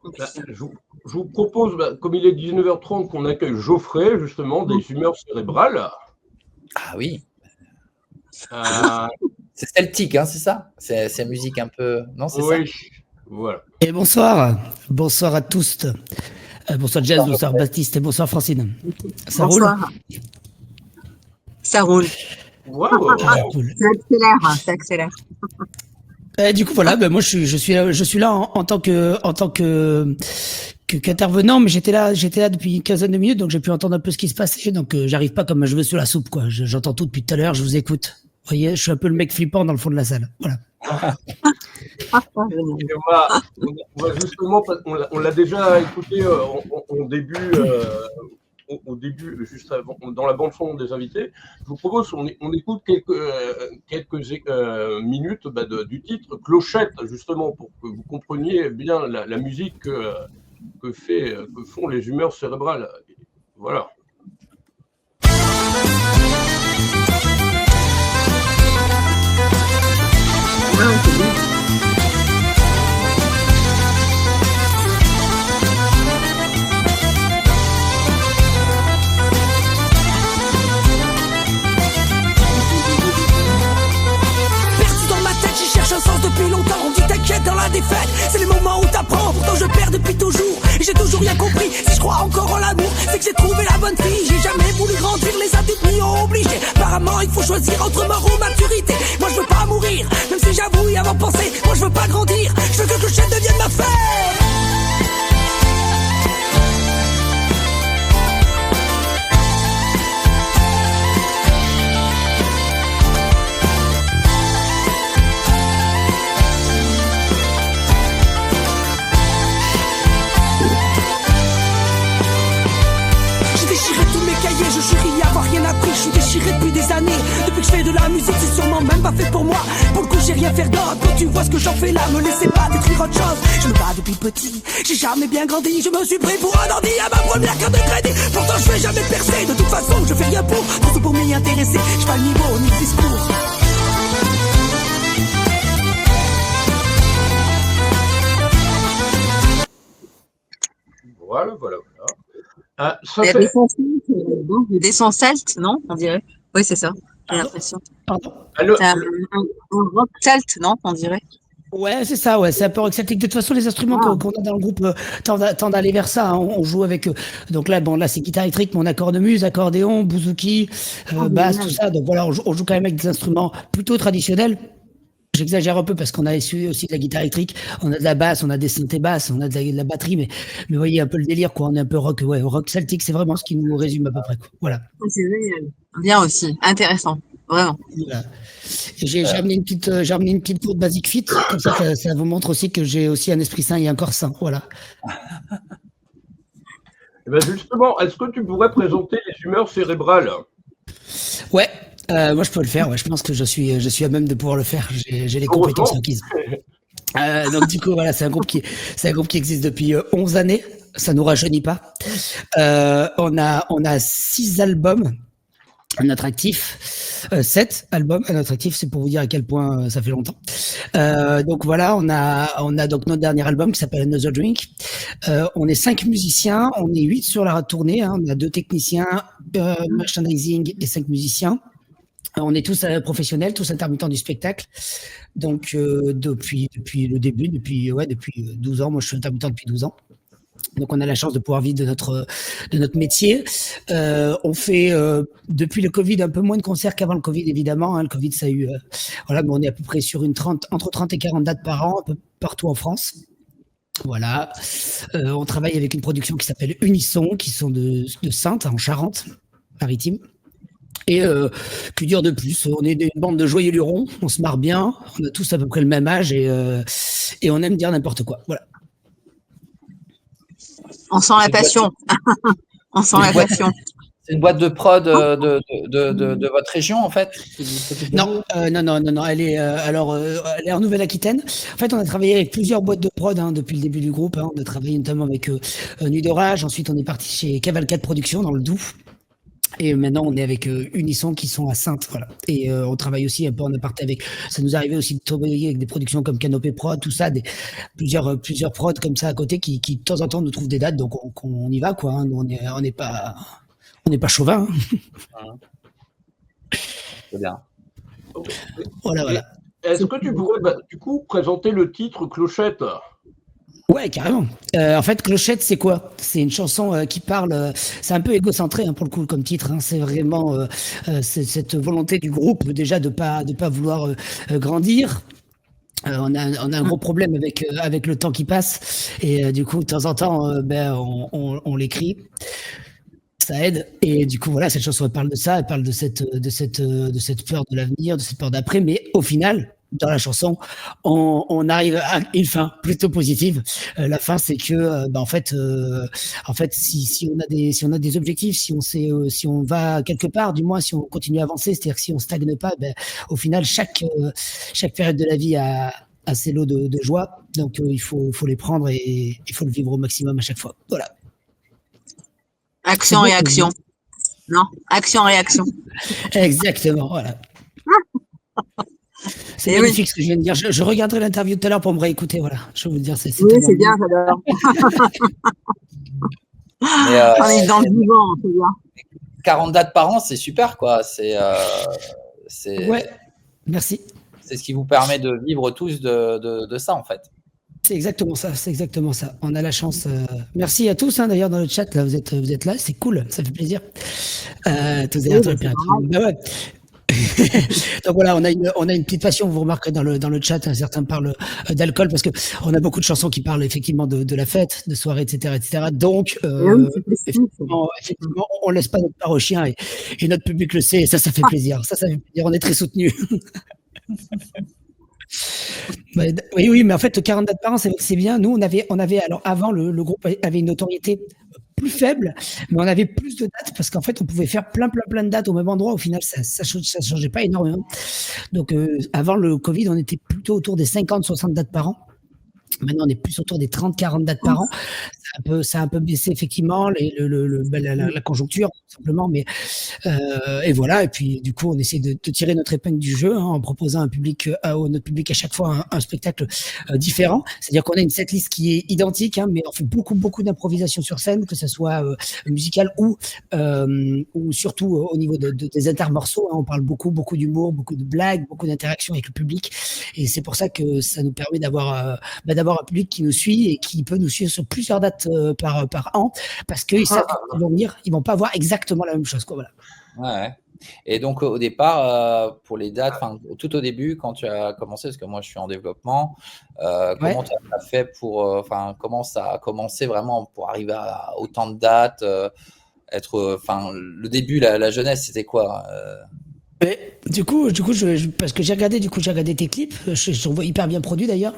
Bah, je vous propose, comme il est 19h30, qu'on accueille Geoffrey, justement, des humeurs cérébrales. Ah oui. Euh, C'est celtique, hein, c'est ça? C'est musique un peu. Non, c'est oui, ça? Voilà. Et bonsoir. Bonsoir à tous. Bonsoir Jazz, bonsoir Baptiste et bonsoir Francine. Ça bonsoir. roule? Ça roule. Wow. Ça accélère. Du coup voilà, moi je suis là en tant qu'intervenant, mais j'étais là depuis une quinzaine de minutes, donc j'ai pu entendre un peu ce qui se passait, donc j'arrive pas comme un cheveu sur la soupe, quoi. J'entends tout depuis tout à l'heure, je vous écoute. Vous voyez, je suis un peu le mec flippant dans le fond de la salle. Voilà. Justement, on l'a déjà écouté au début, juste avant, dans la bande son des invités. Je vous propose qu'on écoute quelques minutes du titre Clochette, justement, pour que vous compreniez bien la musique que font les humeurs cérébrales. Voilà. Un sens depuis longtemps, on dit t'inquiète dans la défaite. C'est les moments où t'apprends, pourtant je perds depuis toujours. Et j'ai toujours rien compris, si je crois encore en l'amour, c'est que j'ai trouvé la bonne fille. J'ai jamais voulu grandir, les adultes m'y ont obligé. Apparemment il faut choisir entre mort ou maturité. Moi je veux pas mourir, même si j'avoue y avoir pensé. Moi je veux pas grandir, je veux que Clochette devienne ma fête. Je chéris y avoir rien appris, je suis déchiré depuis des années. Depuis que je fais de la musique, c'est sûrement même pas fait pour moi. Pour le coup, j'ai rien faire d'autre. Quand tu vois ce que j'en fais là, me laissez pas détruire autre chose. Je me bats depuis petit, j'ai jamais bien grandi. Je me suis pris pour un ordi à ma première carte de crédit. Pourtant, je vais jamais percer. De toute façon, je fais rien pour m'y intéresser. J'ai pas le niveau ni le discours. Voilà. Il y a des sons celtes, non? On dirait. Oui, c'est ça. J'ai l'impression. Pardon. C'est un rock celte, non? On dirait. Ouais, c'est ça, ouais, c'est un peu rock celtique. De toute façon, les instruments qu'on a dans le groupe tendent à aller vers ça, hein. On joue avec eux. Donc là, bon, là, c'est guitare électrique, mais on a cornemuse, accordéon, bouzouki, basse, tout ça. Donc voilà, on joue quand même avec des instruments plutôt traditionnels. J'exagère un peu parce qu'on a aussi de la guitare électrique, on a de la basse, on a des synthés basses, on a de la batterie, mais vous voyez un peu le délire, quoi. On est un peu rock, ouais, rock celtique, c'est vraiment ce qui nous résume à peu près, quoi. Voilà. C'est génial. Bien aussi, intéressant, vraiment. Voilà. J'ai amené une petite courte Basic Fit, comme ça vous montre aussi que j'ai aussi un esprit sain et un corps sain, voilà. Et ben justement, est-ce que tu pourrais présenter les humeurs cérébrales? Ouais. Moi, je peux le faire. Ouais, je pense que je suis à même de pouvoir le faire. J'ai les compétences requises. Donc du coup, voilà, c'est un groupe qui existe depuis 11 années. Ça nous rajeunit pas. On a 6 albums à notre actif, 7 albums à notre actif. C'est pour vous dire à quel point ça fait longtemps. Donc voilà, on a donc notre dernier album qui s'appelle Another Drink. On est 5 musiciens, on est 8 sur la tournée. Hein. On a 2 techniciens, merchandising et 5 musiciens. On est tous professionnels, tous intermittents du spectacle. Donc depuis le début, depuis 12 ans. Moi, je suis intermittent depuis 12 ans. Donc on a la chance de pouvoir vivre de notre métier. On fait depuis le Covid un peu moins de concerts qu'avant le Covid, évidemment. Hein. Le Covid, ça a eu voilà, mais on est à peu près sur entre 30 et 40 dates par an, un peu partout en France. Voilà. On travaille avec une production qui s'appelle Unisson, qui sont de Saintes, en Charente-Maritime. Et que dire de plus, on est une bande de joyeux lurons, on se marre bien, on a tous à peu près le même âge et on aime dire n'importe quoi. Voilà. On sent la passion. On sent la passion. C'est une boîte de prod de votre région, en fait? Non, elle est en Nouvelle-Aquitaine. En fait, on a travaillé avec plusieurs boîtes de prod depuis le début du groupe. Hein. On a travaillé notamment avec Nuit d'Orage. Ensuite, on est parti chez Cavalcade Productions dans le Doubs. Et maintenant, on est avec Unisson qui sont à Saintes, voilà. Et on travaille aussi un peu en aparté avec. Ça nous arrivait aussi de travailler avec des productions comme Canopé Prod, tout ça, plusieurs prods comme ça à côté qui de temps en temps nous trouvent des dates, donc on y va quoi. Hein. Nous, on n'est pas chauvin. Hein. C'est bien. Voilà. Est-ce que tu pourrais du coup présenter le titre Clochette? Ouais, carrément. En fait, Clochette, c'est quoi? C'est une chanson qui parle. C'est un peu égocentré hein, pour le coup comme titre. Hein. C'est vraiment c'est cette volonté du groupe déjà de pas vouloir grandir. On a un gros problème avec le temps qui passe et du coup de temps en temps on l'écrit. Ça aide et du coup voilà, cette chanson elle parle de ça, elle parle de cette peur de l'avenir, de cette peur d'après, mais au final dans la chanson on arrive à une fin plutôt positive. La fin c'est que en fait si on a des objectifs, si on va quelque part, du moins si on continue à avancer, c'est-à-dire que si on stagne pas, au final chaque période de la vie a ses lots de joie, donc il faut les prendre et il faut le vivre au maximum à chaque fois. Voilà. Action-réaction. Non, action-réaction. Exactement, voilà. C'est magnifique ce que je viens de dire. Je regarderai l'interview tout à l'heure pour me réécouter. Voilà, je vais vous dire. Oui, c'est bien, j'adore. On est dans le vivant, c'est bien. 40 dates par an, c'est super, quoi. Ouais, merci. C'est ce qui vous permet de vivre tous de ça, en fait. C'est exactement ça. On a la chance. Merci à tous, hein, d'ailleurs, dans le chat. Là, vous êtes là, c'est cool, ça fait plaisir. Tous ouais. Donc voilà, on a une petite passion. Vous remarquerez dans le chat, hein, certains parlent d'alcool parce que on a beaucoup de chansons qui parlent effectivement de la fête, de soirée, etc., etc. Donc effectivement, on laisse pas notre part au chien et notre public le sait. Et ça fait plaisir. Ça fait plaisir. On est très soutenus. Oui, mais en fait, 40 dates par an, c'est bien. Nous, on avait alors avant, le groupe avait une notoriété plus faible, mais on avait plus de dates parce qu'en fait, on pouvait faire plein de dates au même endroit. Au final, ça changeait pas énormément. Donc, avant le Covid, on était plutôt autour des 50-60 dates par an. Maintenant, on est plus autour des 30-40 dates par an. Ça a un peu baissé, effectivement, la conjoncture, tout simplement. Mais, et voilà. Et puis, du coup, on essaie de tirer notre épingle du jeu en proposant notre public à chaque fois un spectacle différent. C'est-à-dire qu'on a une setlist qui est identique, hein, mais on fait beaucoup d'improvisation sur scène, que ce soit musical ou surtout au niveau des intermorceaux. Hein. On parle beaucoup d'humour, beaucoup de blagues, beaucoup d'interactions avec le public. Et c'est pour ça que ça nous permet d'avoir un public qui nous suit et qui peut nous suivre sur plusieurs dates par an, parce qu'ils savent qu'ils vont venir, ils vont pas voir exactement la même chose, quoi, voilà. Ouais. Et donc au départ, pour les dates, tout au début, quand tu as commencé, parce que moi je suis en développement, comment tu as fait pour, comment ça a commencé vraiment pour arriver à autant de dates, le début, la jeunesse, c'était quoi Du coup, parce que j'ai regardé tes clips, je trouve hyper bien produit d'ailleurs.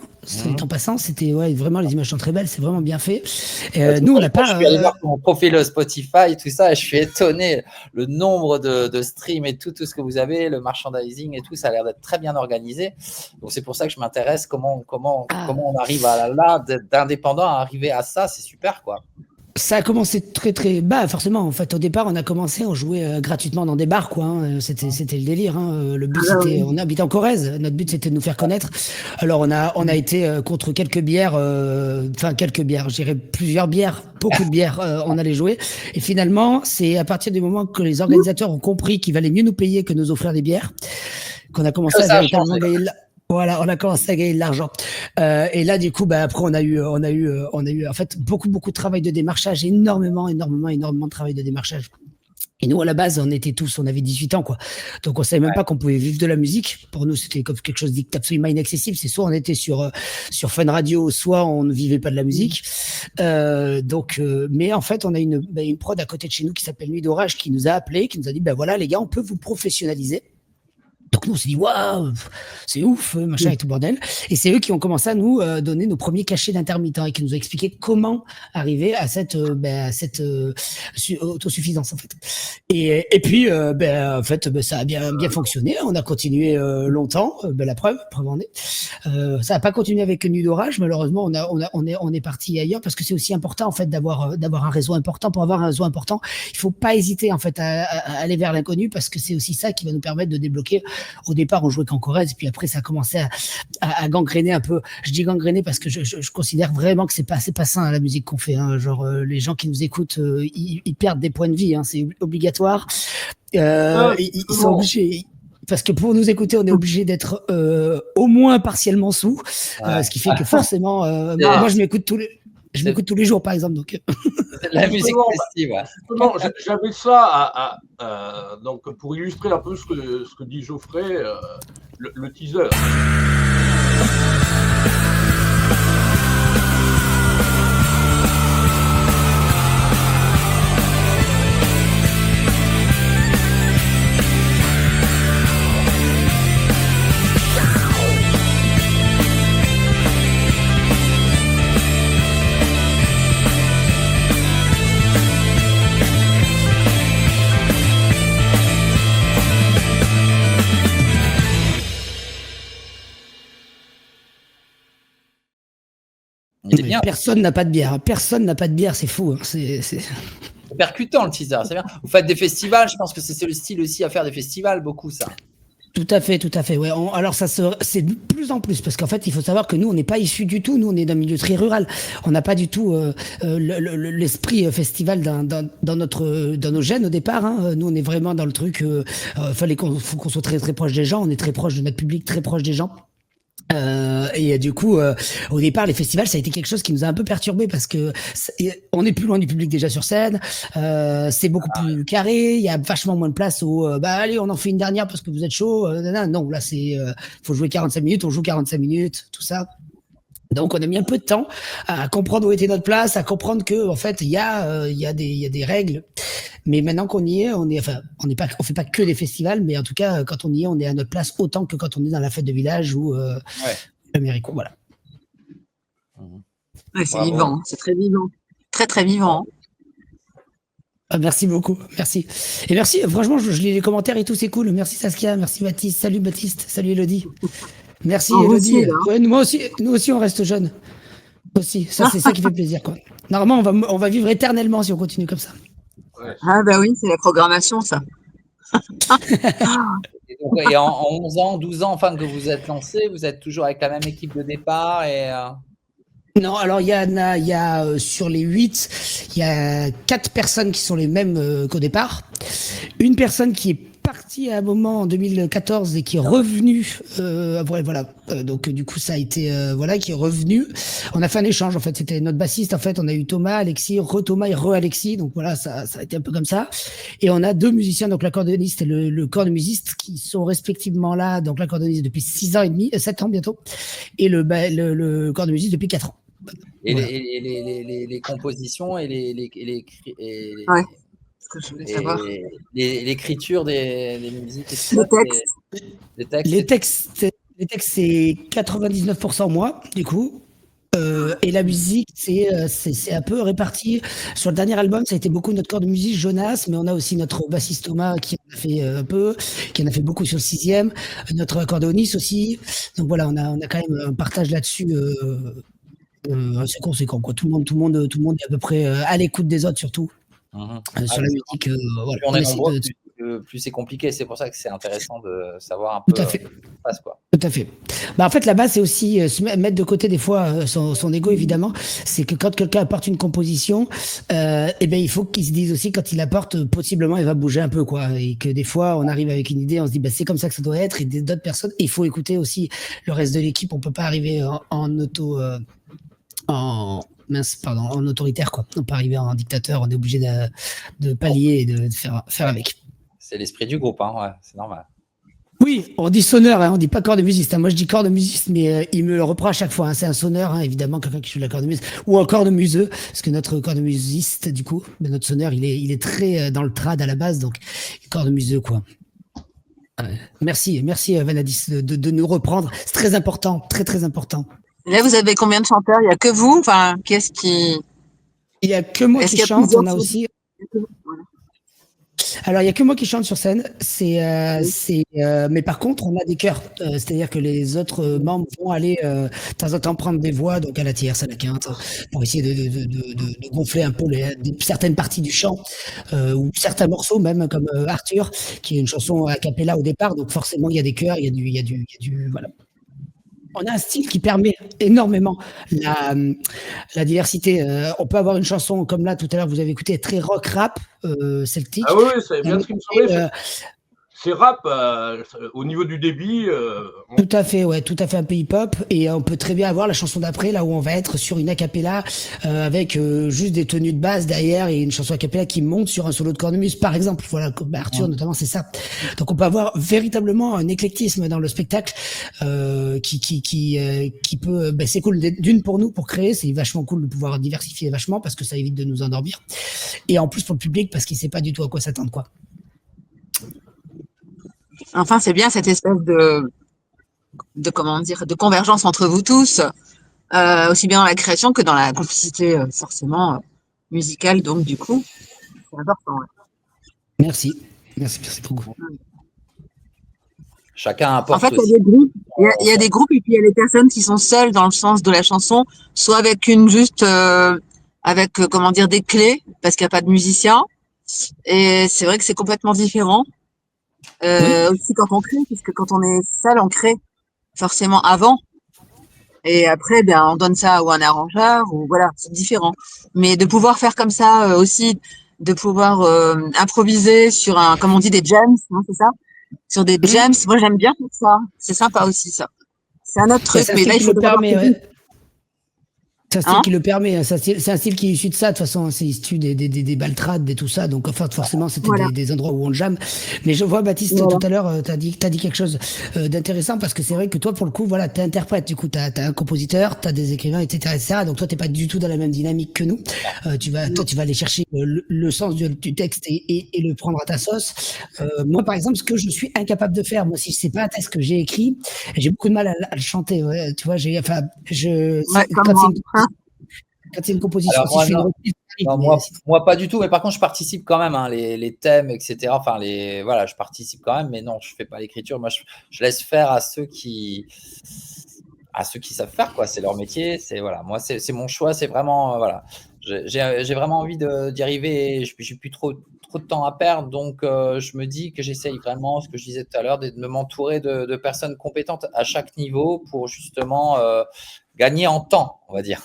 En passant, c'était vraiment, les images sont très belles, c'est vraiment bien fait. Nous, on n'a pas. Je suis allé voir mon profil Spotify et tout ça, et je suis étonné le nombre de streams et tout ce que vous avez, le merchandising et tout, ça a l'air d'être très bien organisé. Donc c'est pour ça que je m'intéresse comment on arrive d'indépendant à arriver à ça, c'est super quoi. Ça a commencé très bas, forcément. En fait, au départ, on jouait gratuitement dans des bars, quoi. Hein. C'était le délire. Hein. Le but, on habite en Corrèze. Notre but, c'était de nous faire connaître. Alors, on a été contre quelques bières, je dirais plusieurs bières, beaucoup de bières. On allait jouer. Et finalement, c'est à partir du moment que les organisateurs ont compris qu'il valait mieux nous payer que nous offrir des bières, qu'on a commencé à véritablement gagner. Voilà, on a commencé à gagner de l'argent. Et là, du coup, après, on a eu en fait beaucoup de travail de démarchage, énormément de travail de démarchage. Et nous, à la base, on avait 18 ans, quoi. Donc, on savait même pas qu'on pouvait vivre de la musique. Pour nous, c'était comme quelque chose d'absolument inaccessible. C'est soit on était sur Fun Radio, soit on ne vivait pas de la musique. Mais en fait, on a une prod à côté de chez nous qui s'appelle Nuit d'Orage, qui nous a appelés, qui nous a dit, voilà, les gars, on peut vous professionnaliser. Donc nous on s'est dit waouh, c'est ouf, machin et tout bordel. Et c'est eux qui ont commencé à nous donner nos premiers cachets d'intermittents et qui nous ont expliqué comment arriver à cette autosuffisance en fait. Et puis en fait ça a bien fonctionné. On a continué longtemps. La preuve en est. Ça n'a pas continué avec Nuit d'orage. Malheureusement on est parti ailleurs parce que c'est aussi important en fait d'avoir un réseau important. Pour avoir un réseau important, il faut pas hésiter en fait à aller vers l'inconnu parce que c'est aussi ça qui va nous permettre de débloquer. Au départ, on jouait qu'en Corrèze, et puis après, ça a commencé à gangréner un peu. Je dis gangréner parce que je considère vraiment que c'est pas sain la musique qu'on fait. Hein. Genre, les gens qui nous écoutent, ils perdent des points de vie. Hein. C'est obligatoire. Ils sont obligés. Parce que pour nous écouter, on est obligé d'être au moins partiellement sous, ce qui fait que forcément, moi, je m'écoute tous les jours, par exemple. Donc, la musique festive. Non, j'avais ça donc pour illustrer un peu ce que dit Geoffrey, le teaser. Bien. Personne n'a pas de bière, c'est fou. Hein. C'est percutant le teaser, c'est bien. Vous faites des festivals, je pense que c'est le style aussi à faire des festivals, beaucoup ça. Tout à fait. Ouais. Alors c'est de plus en plus parce qu'en fait, il faut savoir que nous, on n'est pas issus du tout. Nous, on est d'un milieu très rural. On n'a pas du tout l'esprit festival dans nos gènes au départ. Hein. Nous, on est vraiment dans le truc. Faut qu'on soit très très proche des gens. On est très proche de notre public, très proche des gens. Et du coup, au départ, les festivals, ça a été quelque chose qui nous a un peu perturbé parce que on est plus loin du public déjà sur scène. C'est beaucoup plus carré. Il y a vachement moins de place où, allez, on en fait une dernière parce que vous êtes chaud. Non, là, faut jouer 45 minutes. On joue 45 minutes, tout ça. Donc, on a mis un peu de temps à comprendre où était notre place, à comprendre que, en fait, il y a des règles. Mais maintenant qu'on y est, on fait pas que des festivals, mais en tout cas, quand on y est, on est à notre place autant que quand on est dans la fête de village ou l'Américo, voilà. Ouais, c'est vivant, c'est très vivant, très très vivant. Merci beaucoup, merci. Et merci, franchement, je lis les commentaires et tout, c'est cool. Merci Saskia, merci Baptiste, salut Baptiste, salut Elodie. Merci Elodie. Nous aussi, on reste jeunes. Aussi, ça c'est ça qui fait plaisir, quoi. Normalement, on va vivre éternellement si on continue comme ça. Ah bah oui, c'est la programmation, ça. Et en 11 ans, 12 ans, enfin que vous êtes lancé, vous êtes toujours avec la même équipe de départ et Non, alors il y a sur les 8, il y a 4 personnes qui sont les mêmes qu'au départ. Une personne qui est partie à un moment en 2014 et qui est revenue. Donc du coup ça a été qui est revenu. On a fait un échange en fait. C'était notre bassiste en fait. On a eu Thomas, Alexis, Thomas et Alexis. Donc voilà, ça a été un peu comme ça. Et on a 2 musiciens, donc l'accordéoniste et le cornemusiste, qui sont respectivement là. Donc l'accordéoniste depuis 6 ans et demi, 7 ans bientôt, et le cornemusiste depuis 4 ans. Et voilà. les compositions et Ouais. Que je voulais savoir. L'écriture des musiques, les textes, c'est 99% moi, du coup. Et la musique, c'est un peu réparti. Sur le dernier album, ça a été beaucoup notre corps de musique, Jonas, mais on a aussi notre bassiste Thomas qui en a fait un peu, qui en a fait beaucoup sur le 6e, notre accordéoniste aussi. Donc voilà, on a quand même un partage là-dessus assez conséquent, quoi. Tout le monde est à peu près à l'écoute des autres, surtout. Sur la musique, voilà. On est nombreux, plus c'est compliqué. C'est pour ça que c'est intéressant de savoir un peu ce qui se passe, quoi. Tout à fait. En fait, là-bas, c'est aussi se mettre de côté des fois son ego, évidemment. C'est que quand quelqu'un apporte une composition, il faut qu'il se dise aussi quand il apporte, possiblement, il va bouger un peu, quoi. Et que des fois, on arrive avec une idée, on se dit, c'est comme ça que ça doit être. Et d'autres personnes, il faut écouter aussi le reste de l'équipe. On peut pas arriver en autoritaire, quoi. On peut pas arriver en dictateur, on est obligé de pallier et de faire avec. C'est l'esprit du groupe, hein, ouais, c'est normal. Oui, on dit sonneur, hein, on dit pas cornemusiste. Hein. Moi, je dis cornemusiste, mais il me le reprend à chaque fois. Hein. C'est un sonneur, hein, évidemment, quelqu'un qui joue de la cornemuse, ou un cornemuseux, parce que notre cornemusiste, du coup, notre sonneur, il est très dans le trad à la base, donc cornemuseux, quoi. Merci Vanadis de nous reprendre. C'est très important, très très important. Là, vous avez combien de chanteurs? Il n'y a que vous? Enfin, qu'est-ce qui... Il n'y a que moi qui chante, on a aussi... Alors, il n'y a que moi qui chante sur scène, mais par contre, on a des chœurs. C'est-à-dire que les autres membres vont aller de temps en temps prendre des voix, donc à la tierce, à la quinte, pour essayer de gonfler un peu certaines parties du chant, ou certains morceaux, même comme Arthur, qui est une chanson a cappella au départ, donc forcément, il y a des chœurs, il y a du voilà. On a un style qui permet énormément la diversité. On peut avoir une chanson comme là, tout à l'heure, vous avez écouté, très rock rap celtique. Ah oui, c'est bien ce qui me semblait. C'est rap au niveau du débit. Tout à fait, ouais, tout à fait un peu hip-hop. Et on peut très bien avoir la chanson d'après, là où on va être sur une a cappella avec juste des tenues de base derrière et une chanson a cappella qui monte sur un solo de cornemuse, par exemple. Voilà, comme Arthur notamment, c'est ça. Donc on peut avoir véritablement un éclectisme dans le spectacle qui peut. C'est cool d'une pour nous pour créer, c'est vachement cool de pouvoir diversifier vachement parce que ça évite de nous endormir. Et en plus pour le public parce qu'il sait pas du tout à quoi s'attendre, quoi. Enfin, c'est bien cette espèce de comment dire, de convergence entre vous tous, aussi bien dans la création que dans la complicité, forcément, musicale. Donc, du coup, c'est important. Ouais. Merci beaucoup. Chacun apporte. En fait, il y a des groupes, il y a des groupes et puis il y a les personnes qui sont seules dans le sens de la chanson, soit avec comment dire, des clés, parce qu'il n'y a pas de musicien. Et c'est vrai que c'est complètement différent. Aussi quand on crée, puisque quand on est seul, on crée forcément avant. Et après, bien, on donne ça ou un arrangeur, ou voilà, c'est différent. Mais de pouvoir faire comme ça aussi, de pouvoir improviser sur comme on dit, des jams, hein, c'est ça? Sur des jams, moi j'aime bien tout ça. C'est sympa aussi, ça. C'est un autre truc, mais là, il faut c'est un style qui le permet. C'est un style qui est issu de ça. De toute façon, c'est issu des baltrades, et tout ça. Donc, enfin, forcément, c'était des endroits où on jamme. Mais je vois, Baptiste, tout à l'heure, t'as dit quelque chose d'intéressant parce que c'est vrai que toi, pour le coup, voilà, t'es interprète. Du coup, t'as un compositeur, t'as des écrivains, etc. Donc, toi, t'es pas du tout dans la même dynamique que nous. Tu vas aller chercher le sens du texte et le prendre à ta sauce. Moi, par exemple, ce que je suis incapable de faire, moi, si c'est pas un texte que j'ai écrit, j'ai beaucoup de mal à le chanter. Ouais, tu vois, quand c'est une composition, alors, moi, pas du tout, mais par contre, je participe quand même, hein, les thèmes, etc. Enfin, voilà, je participe quand même, mais non, je fais pas l'écriture. Moi, je laisse faire à ceux qui savent faire, quoi. C'est leur métier. Voilà, moi, c'est mon choix. C'est vraiment, voilà, j'ai vraiment envie d'y arriver. J'ai plus trop de temps à perdre, donc je me dis que j'essaye vraiment, ce que je disais tout à l'heure, de m'entourer de personnes compétentes à chaque niveau pour justement gagner en temps, on va dire,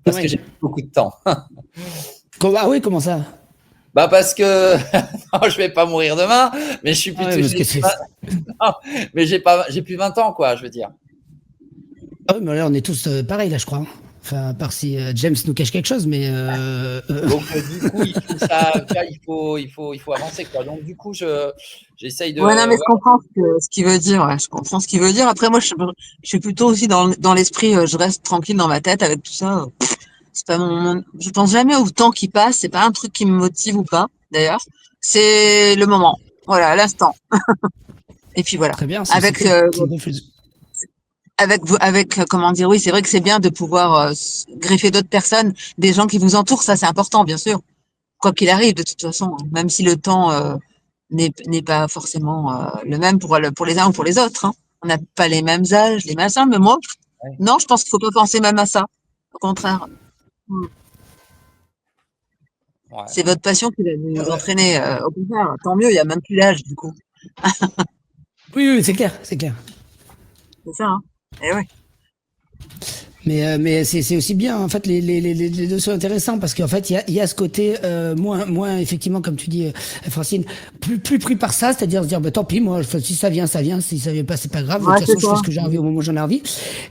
parce que j'ai beaucoup de temps. Ah oui, comment ça? Bah parce que non, je vais pas mourir demain, mais je suis plutôt. Mais j'ai plus 20 ans, quoi, je veux dire. Ah oui, mais là on est tous pareils là, je crois. Enfin, à part si James nous cache quelque chose, mais. Donc du coup, il faut avancer, quoi. Donc du coup, j'essaye de. Ouais, non, mais je comprends ce qu'il veut dire. Ouais, je comprends ce qu'il veut dire. Après, moi, je suis plutôt aussi dans l'esprit. Je reste tranquille dans ma tête avec tout ça. C'est pas je pense jamais au temps qui passe. C'est pas un truc qui me motive ou pas. D'ailleurs, c'est le moment. Voilà, l'instant. Et puis voilà. Très bien. Avec comment dire, oui, c'est vrai que c'est bien de pouvoir greffer d'autres personnes, des gens qui vous entourent, ça c'est important, bien sûr. Quoi qu'il arrive, de toute façon, même si le temps n'est pas forcément le même pour les uns ou pour les autres. Hein. On n'a pas les mêmes âges, les machins, mais moi, non, je pense qu'il faut pas penser même à ça. Au contraire. Ouais. C'est votre passion qui va vous entraîner. Au contraire, tant mieux, il n'y a même plus l'âge, du coup. Oui, c'est clair, c'est clair. C'est ça, hein. Eh ouais. Mais c'est aussi bien, en fait, les deux sont intéressants parce qu'en fait, il y a ce côté moins effectivement, comme tu dis, Francine, plus pris par ça, c'est-à-dire se dire, bah, tant pis, moi, si ça vient, si ça vient pas, c'est pas grave. De toute façon, je fais ce que j'ai envie au moment où j'en ai envie.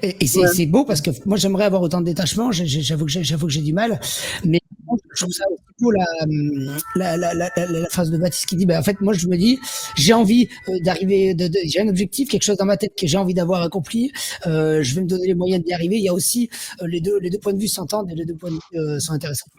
Et c'est beau parce que moi, j'aimerais avoir autant de détachement. J'avoue que j'ai du mal, mais je trouve ça aussi cool la phrase de Baptiste qui dit, bah, en fait, moi, je me dis, j'ai envie d'arriver, j'ai un objectif, quelque chose dans ma tête que j'ai envie d'avoir accompli. Je vais me donner les moyens d'y arriver. Il y a aussi les deux points de vue s'entendent et les deux points de vue sont intéressants.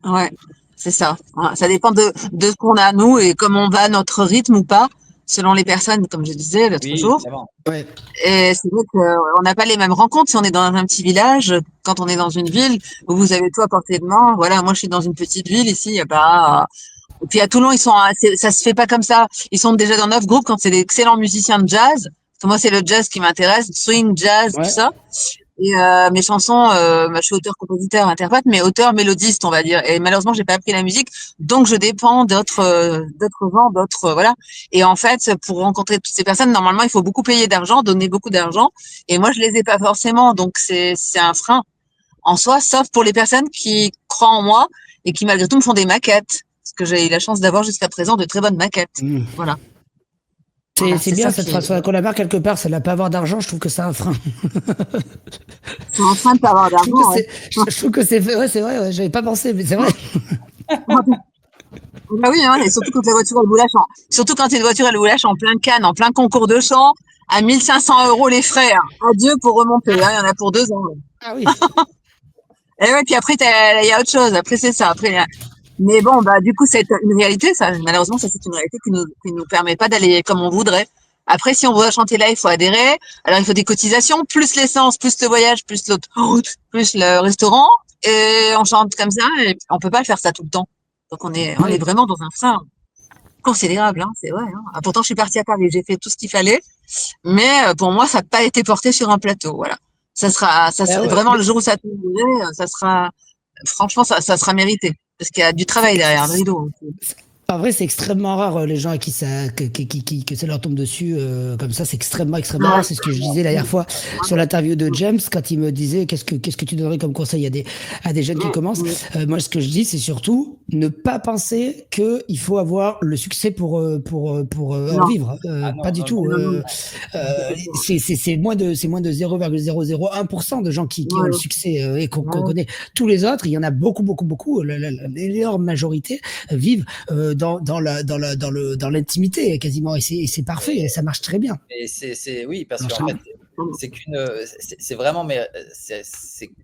Ouais, c'est ça. Ça dépend de ce qu'on a nous et comment on va à notre rythme ou pas. selon les personnes, comme je disais l'autre jour. Évidemment. Ouais. Et c'est vrai qu'on n'a pas les mêmes rencontres si on est dans un petit village, quand on est dans une ville où vous avez tout à portée de main. Voilà, moi je suis dans une petite ville ici, il y a pas. Et puis à Toulon, ça se fait pas comme ça. Ils sont déjà dans 9 groupes quand c'est d'excellents musiciens de jazz. Moi, c'est le jazz qui m'intéresse, swing, jazz, tout ça. Et mes chansons, je suis auteur, compositeur, interprète, mais auteur, mélodiste, on va dire. Et malheureusement, j'ai pas appris la musique, donc je dépends d'autres gens, voilà. Et en fait, pour rencontrer toutes ces personnes, normalement, il faut beaucoup payer d'argent, donner beaucoup d'argent. Et moi, je les ai pas forcément, donc c'est un frein en soi, sauf pour les personnes qui croient en moi et qui malgré tout me font des maquettes, parce que j'ai eu la chance d'avoir jusqu'à présent de très bonnes maquettes. Voilà. C'est bien cette phrase qu'on la marque quelque part, ça n'a pas avoir d'argent, je trouve que c'est un frein. C'est un frein de pas avoir d'argent. Je trouve que c'est vrai, j'avais pas pensé, mais c'est vrai. Bah oui, hein, et surtout quand la voiture elle vous lâche surtout quand une voiture elle vous lâche en plein Cannes, en plein concours de chant, à 1 500 € les frais. Hein. Adieu pour remonter, hein, il y en a pour 2 ans. Ah oui. Et ouais, puis après il y a autre chose. Après c'est ça. Mais bon, bah du coup c'est une réalité. Ça, malheureusement, ça c'est une réalité qui nous permet pas d'aller comme on voudrait. Après, si on veut chanter là, il faut adhérer. Alors il faut des cotisations, plus l'essence, plus le voyage, plus l'autoroute, plus le restaurant, et on chante comme ça. Et on peut pas le faire ça tout le temps. Donc on est vraiment dans un frein considérable, hein, c'est vrai. Hein. Ah, pourtant, je suis partie à Paris, j'ai fait tout ce qu'il fallait, mais pour moi, ça n'a pas été porté sur un plateau. Voilà. Ça sera vraiment le jour où ça tomberait, ça sera, franchement, ça sera mérité, parce qu'il y a du travail derrière le rideau. En vrai, c'est extrêmement rare les gens à qui ça leur tombe dessus comme ça. C'est extrêmement rare. C'est ce que je disais la dernière fois sur l'interview de James quand il me disait qu'est-ce que tu donnerais comme conseil à des jeunes qui commencent. Moi, ce que je dis, c'est surtout ne pas penser que il faut avoir le succès pour en vivre. Pas du tout. C'est moins de 0,001% de gens qui ont le succès et qu'on connaît. Tous les autres, il y en a beaucoup. L'énorme majorité vivent dans l'intimité quasiment, et c'est parfait, et ça marche très bien. Et oui, parce qu'en fait, c'est vraiment, mais c'est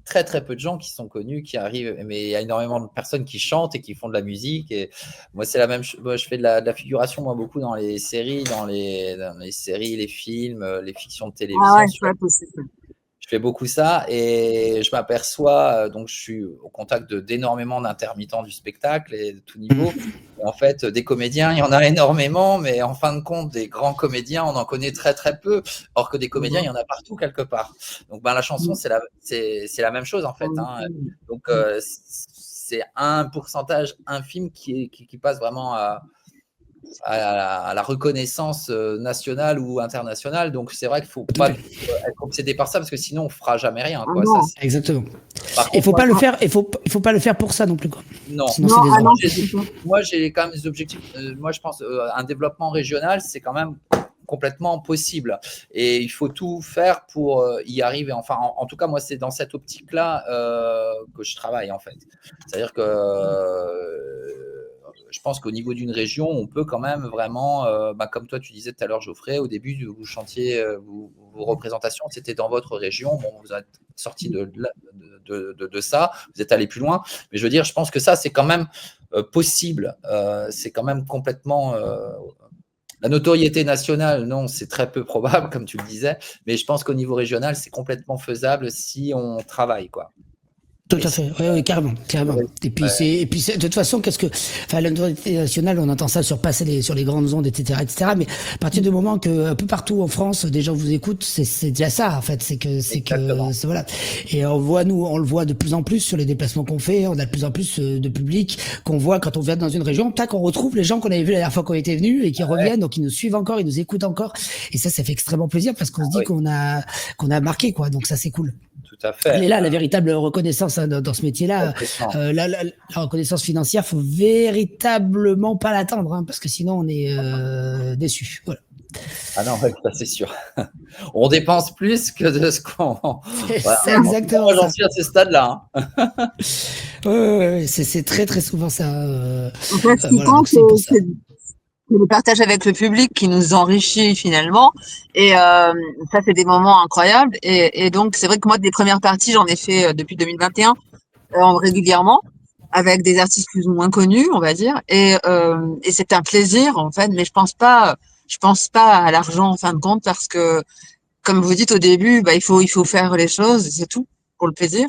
très très peu de gens qui sont connus, qui arrivent, mais il y a énormément de personnes qui chantent et qui font de la musique. Et moi, c'est la même chose. Moi, je fais de la figuration, moi, beaucoup dans les séries, les films, les fictions de télévision. Je fais beaucoup ça, et je m'aperçois, donc je suis au contact d'énormément d'intermittents du spectacle et de tout niveau. Et en fait, des comédiens, il y en a énormément, mais en fin de compte, des grands comédiens, on en connaît très très peu, or que des comédiens, il y en a partout quelque part. Donc la chanson, c'est la même chose en fait. Hein. Donc c'est un pourcentage infime qui passe vraiment à la reconnaissance nationale ou internationale. Donc c'est vrai qu'il faut pas être obsédé par ça, parce que sinon on fera jamais rien, quoi. Ça, exactement. Il faut pas le faire pour ça non plus, quoi. Non. Sinon, moi j'ai quand même des objectifs. Moi je pense un développement régional, c'est quand même complètement possible, et il faut tout faire pour y arriver. Enfin, en tout cas, moi c'est dans cette optique là que je travaille en fait. C'est-à-dire que je pense qu'au niveau d'une région, on peut quand même vraiment, comme toi tu disais tout à l'heure, Geoffrey, au début vous chantiez vos représentations, c'était dans votre région. Bon, vous êtes sorti de ça, vous êtes allé plus loin, mais je veux dire, je pense que ça c'est quand même possible. C'est quand même complètement la notoriété nationale, non, c'est très peu probable, comme tu le disais, mais je pense qu'au niveau régional, c'est complètement faisable si on travaille, quoi. Tout à fait, oui, carrément. Et puis de toute façon, la notoriété nationale, on entend ça sur les grandes ondes, etc., mais à partir du moment que un peu partout en France, des gens vous écoutent, c'est déjà ça, en fait, voilà. Et on le voit de plus en plus sur les déplacements qu'on fait, on a de plus en plus de public qu'on voit quand on vient dans une région, on retrouve les gens qu'on avait vus la dernière fois qu'on était venus et qui reviennent, donc ils nous suivent encore, ils nous écoutent encore, et ça fait extrêmement plaisir parce qu'on se dit qu'on a marqué, quoi, donc ça c'est cool. Tout à fait. Elle est là, la véritable reconnaissance dans ce métier-là. La reconnaissance financière, faut véritablement pas l'attendre, hein, parce que sinon on est déçu. Voilà. Ah non, ça c'est sûr. On dépense plus que de ce qu'on. C'est exactement. Moi, j'en suis à ce stade-là. Hein. Ouais, c'est très très souvent ça. En fait, ce qui compte, c'est le partage avec le public qui nous enrichit finalement, et ça c'est des moments incroyables, et donc c'est vrai que moi des premières parties j'en ai fait depuis 2021 régulièrement avec des artistes plus ou moins connus, on va dire, et c'est un plaisir en fait, mais je pense pas je pense pas à l'argent en fin de compte parce que, comme vous dites au début, bah, il faut faire les choses, c'est tout, pour le plaisir.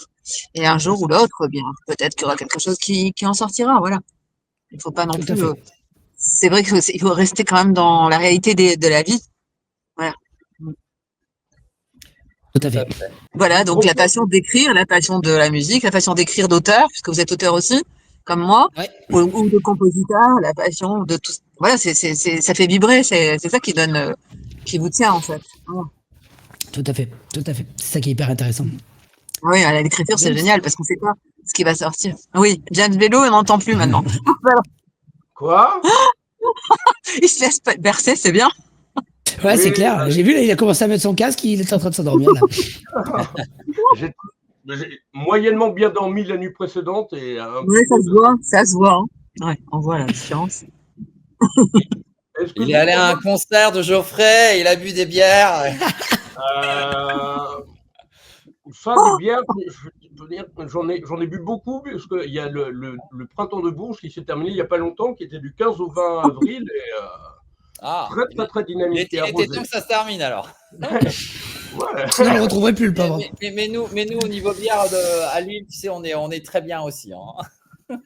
Et un jour ou l'autre, bien, peut-être qu'il y aura quelque chose qui en sortira, voilà. Il faut pas non Tout à plus, fait. c'est vrai qu'il faut rester quand même dans la réalité de la vie. Voilà. Tout à fait. Voilà, donc la passion d'écrire, la passion de la musique, la passion d'écrire d'auteur, puisque vous êtes auteur aussi, comme moi, Ouais. ou de compositeur, la passion de tout. Voilà, ça fait vibrer, c'est ça qui donne, qui vous tient en fait. Voilà. Tout à fait. Tout à fait. C'est ça qui est hyper intéressant. Oui, à l'écriture, c'est James. génial parce qu'on sait pas ce qui va sortir. Oui, James Bello, on n'entend plus maintenant. Quoi? Il se laisse bercer, c'est bien. Ouais, Oui, c'est clair. J'ai vu, là, il a commencé à mettre son casque, il est en train de s'endormir, là. j'ai moyennement bien dormi la nuit précédente et Oui, ça se voit. Hein. Ouais, on voit la différence. Est-ce que Il est allé à un concert de Geoffrey, il a bu des bières. ça, des bières, je peux dire, j'en ai bu beaucoup, parce qu'il y a le printemps de Bourges qui s'est terminé il n'y a pas longtemps, qui était du 15 au 20 avril, et très dynamique. Il était temps que ça se termine alors. Ouais. Sinon, on ne le retrouverait plus, le pauvre. Mais nous, au niveau bière à Lille, tu sais, on est très bien aussi. Hein.